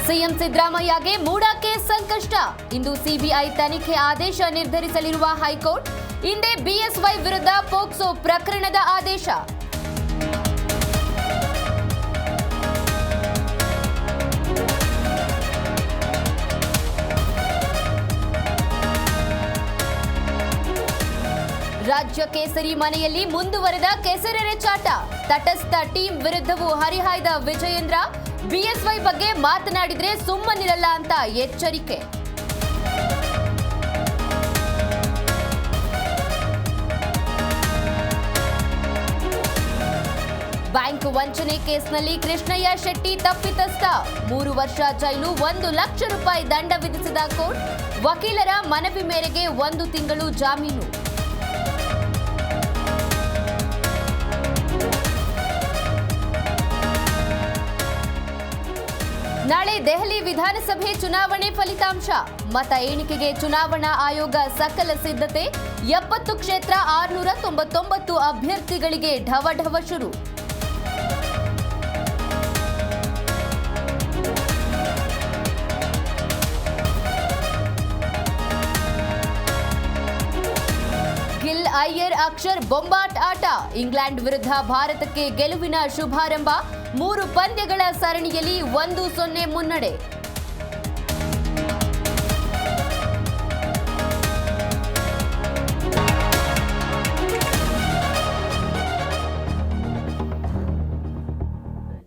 CM ಸಿದ್ದರಾಮಯ್ಯಗೆ MUDA case ಸಂಕಷ್ಟ. ಇಂದು CBI ತನಿಖೆ ಆದೇಶ ನಿರ್ಧರಿಸಲಿರುವ ಹೈಕೋರ್ಟ್. ಹಿಂದೆ ಬಿಎಸ್ವೈ ವಿರುದ್ಧ ಪೋಕ್ಸೋ ಪ್ರಕರಣದ ಆದೇಶ. ರಾಜ್ಯ ಕೇಸರಿ ಮನೆಯಲ್ಲಿ ಮುಂದುವರೆದ ಕೆಸರೆರೆಚಾಟ. ತಟಸ್ಥ ಟೀಂ ವಿರುದ್ಧವೂ ಹರಿಹಾಯ್ದ ವಿಜಯೇಂದ್ರ. ಬಿಎಸ್ವೈ ಬಗ್ಗೆ ಮಾತನಾಡಿದ್ರೆ ಸುಮ್ಮನಿರಲ್ಲ ಅಂತ ಎಚ್ಚರಿಕೆ. ಬ್ಯಾಂಕ್ ವಂಚನೆ ಕೇಸ್ನಲ್ಲಿ ಕೃಷ್ಣಯ್ಯ ಶೆಟ್ಟಿ ತಪ್ಪಿತಸ್ಥ. 3 ವರ್ಷ ಜೈಲು, 1 ಲಕ್ಷ ರೂಪಾಯಿ ದಂಡ ವಿಧಿಸಿದ ಕೋರ್ಟ್. ವಕೀಲರ ಮನವಿ ಮೇರೆಗೆ 1 ತಿಂಗಳು ಜಾಮೀನು. ನಾಳೆ ದೆಹಲಿ ವಿಧಾನಸಭೆ ಚುನಾವಣೆ ಫಲಿತಾಂಶ. ಮತ ಎಣಿಕೆಗೆ ಚುನಾವಣಾ ಆಯೋಗ ಸಕಲ ಸಿದ್ಧತೆ. 70 ಕ್ಷೇತ್ರ 699 ಅಭ್ಯರ್ಥಿಗಳಿಗೆ ಢವಢವ ಶುರು. ಗಿಲ್, ಅಯ್ಯರ್, ಅಕ್ಷರ್ ಬೊಂಬಾಟ್ ಆಟ. ಇಂಗ್ಲೆಂಡ್ ವಿರುದ್ಧ ಭಾರತಕ್ಕೆ ಗೆಲುವಿನ ಶುಭಾರಂಭ. 3 ಪಂದ್ಯಗಳ ಸರಣಿಯಲ್ಲಿ 1-0 ಮುನ್ನಡೆ.